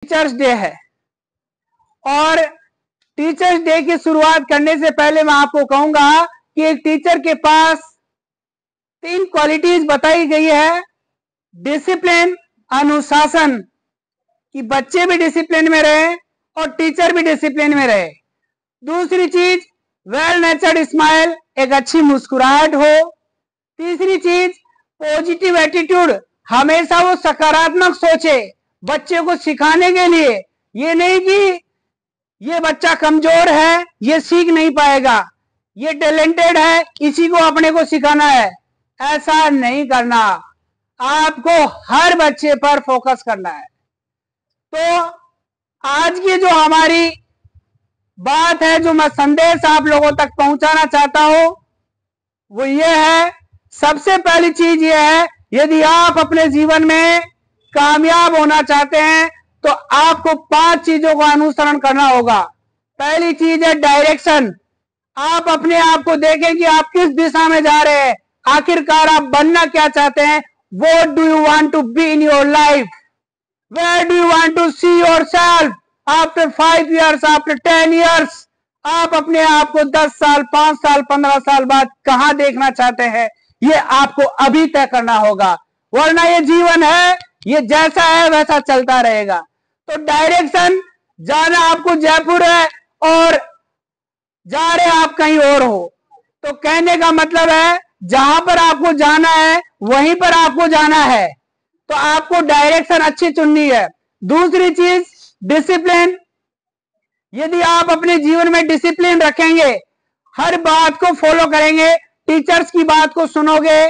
Teachers day है और teachers day की शुरुआत करने से पहले मैं आपको कहूंगा कि एक टीचर के पास 3 क्वालिटीज बताई गई है। डिसिप्लिन, अनुशासन, कि बच्चे भी डिसिप्लिन में रहे और टीचर भी डिसिप्लिन में रहे। दूसरी चीज वेल नेचर्ड स्माइल, एक अच्छी मुस्कुराहट हो। तीसरी चीज पॉजिटिव एटीट्यूड, हमेशा वो सकारात्मक सोचे बच्चे को सिखाने के लिए। ये नहीं कि ये बच्चा कमजोर है, ये सीख नहीं पाएगा, ये टैलेंटेड है, इसी को अपने को सिखाना है, ऐसा नहीं करना। आपको हर बच्चे पर फोकस करना है। तो आज की जो हमारी बात है, जो मैं संदेश आप लोगों तक पहुंचाना चाहता हूं, वो ये है। सबसे पहली चीज ये है, यदि आप अपने जीवन में कामयाब होना चाहते हैं तो आपको 5 चीजों का अनुसरण करना होगा। पहली चीज है डायरेक्शन। आप अपने आप को देखें कि आप किस दिशा में जा रहे हैं, आखिरकार आप बनना क्या चाहते हैं। What do you want to be in your life? Where do you want to see yourself after 5 years, after 10 years? आप अपने आप को 10 साल, 5 साल, 15 साल बाद कहां देखना चाहते हैं, ये आपको अभी तय करना होगा, वरना ये जीवन है, ये जैसा है वैसा चलता रहेगा। तो डायरेक्शन, जाना आपको जयपुर है और जा रहे आप कहीं और हो, तो कहने का मतलब है जहां पर आपको जाना है वहीं पर आपको जाना है, तो आपको डायरेक्शन अच्छी चुननी है। दूसरी चीज डिसिप्लिन। यदि आप अपने जीवन में डिसिप्लिन रखेंगे, हर बात को फॉलो करेंगे, टीचर्स की बात को सुनोगे,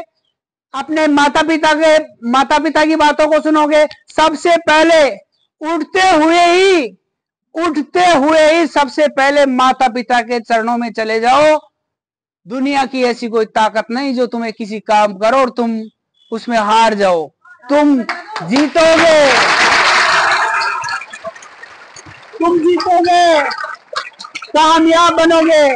अपने माता पिता की बातों को सुनोगे, सबसे पहले उठते हुए ही सबसे पहले माता पिता के चरणों में चले जाओ। दुनिया की ऐसी कोई ताकत नहीं जो तुम्हें किसी काम करो और तुम उसमें हार जाओ। तुम जीतोगे, कामयाब बनोगे,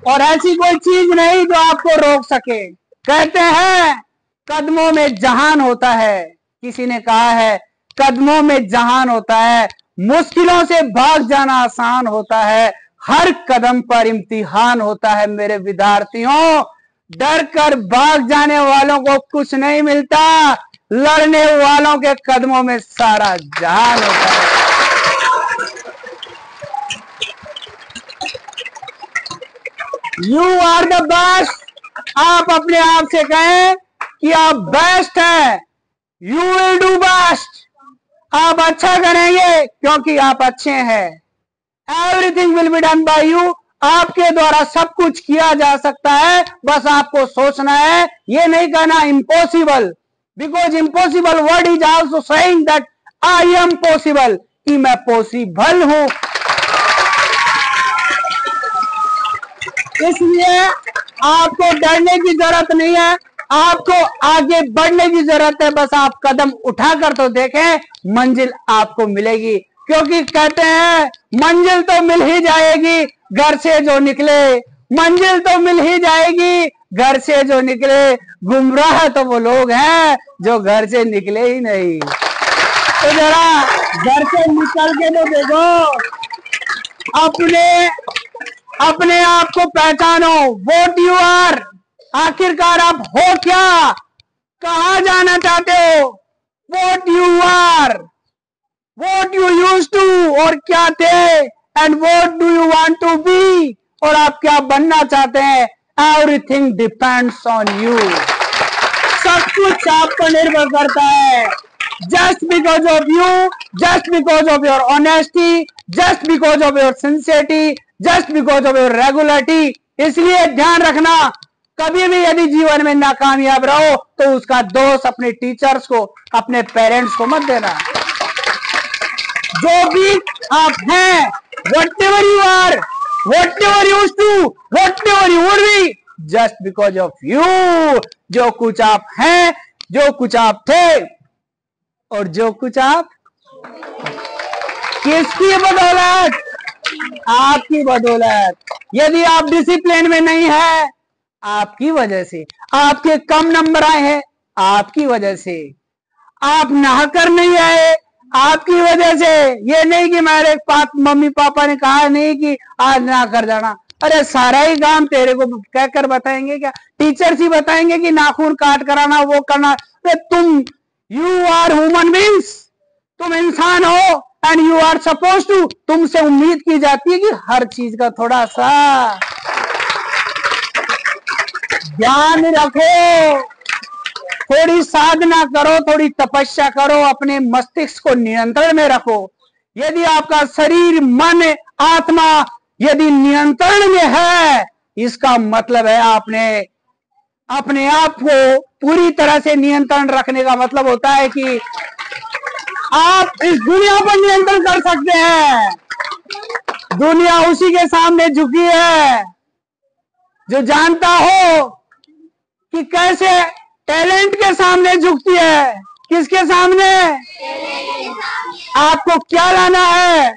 और ऐसी कोई चीज नहीं जो आपको रोक सके। कहते हैं कदमों में जहान होता है, किसी ने कहा है कदमों में जहान होता है, मुश्किलों से भाग जाना आसान होता है, हर कदम पर इम्तिहान होता है। मेरे विद्यार्थियों, डर कर भाग जाने वालों को कुछ नहीं मिलता, लड़ने वालों के कदमों में सारा जहान होता है। You are the best. आप अपने आप से कहें कि आप बेस्ट हैं। You will do best. आप अच्छा करेंगे क्योंकि आप अच्छे हैं। Everything will be done by you. आपके द्वारा सब कुछ किया जा सकता है, बस आपको सोचना है। ये नहीं कहना impossible, because impossible word is also saying that I am possible, कि मैं पॉसिबल हूं। इसलिए आपको डरने की जरूरत नहीं है, आपको आगे बढ़ने की जरूरत है। बस आप कदम उठाकर तो देखें, मंजिल आपको मिलेगी। क्योंकि कहते हैं मंजिल तो मिल ही जाएगी घर से जो निकले, मंजिल तो मिल ही जाएगी घर से जो निकले। गुमराह तो वो लोग हैं जो घर से निकले ही नहीं। तो जरा घर से निकल के तो देखो, अपने आप को पहचानो। व्हाट यू आर, आखिरकार आप हो क्या, कहां जाना चाहते हो। What you are, what you used to, और क्या थे, and what do you want to be, और आप क्या बनना चाहते हैं। Everything depends on you. सब कुछ आप पर निर्भर करता है। Just because of you, just because of your honesty, just because of your sincerity, just because of your regularity. इसलिए ध्यान रखना, कभी भी यदि जीवन में नाकामयाब रहो तो उसका दोष अपने टीचर्स को, अपने पेरेंट्स को मत देना। जो भी आप हैं, whatever you are, whatever you used to, whatever you would be, just because of you, जो कुछ आप हैं, जो कुछ आप थे, और जो कुछ आप, किसकी बदौलत, आपकी बदौलत। यदि आप डिसिप्लिन में नहीं है, आपकी वजह से। आपके कम नंबर आए हैं, आपकी वजह से। आप नहाकर नहीं आए, आपकी वजह से। ये नहीं कि मेरे मम्मी पापा ने कहा नहीं कि आज ना कर जाना, अरे सारा ही काम तेरे को कहकर बताएंगे क्या? टीचर्स ही बताएंगे कि नाखून काट कराना, वो करना। अरे तुम, यू आर ह्यूमन बींग्स, तुम इंसान हो, and you are suppose to, तुमसे उम्मीद की जाती है कि हर चीज का थोड़ा सा ध्यान रखो, थोड़ी साधना करो, थोड़ी तपस्या करो, अपने मस्तिष्क को नियंत्रण में रखो। यदि आपका शरीर, मन, आत्मा यदि नियंत्रण में है, इसका मतलब है आपने अपने आप को पूरी तरह से नियंत्रण रखने का मतलब होता है कि आप इस दुनिया पर नियंत्रण कर सकते हैं। दुनिया उसी के सामने झुकी है जो जानता हो कि कैसे टैलेंट के सामने झुकती है। किसके सामने? आपको क्या लाना है?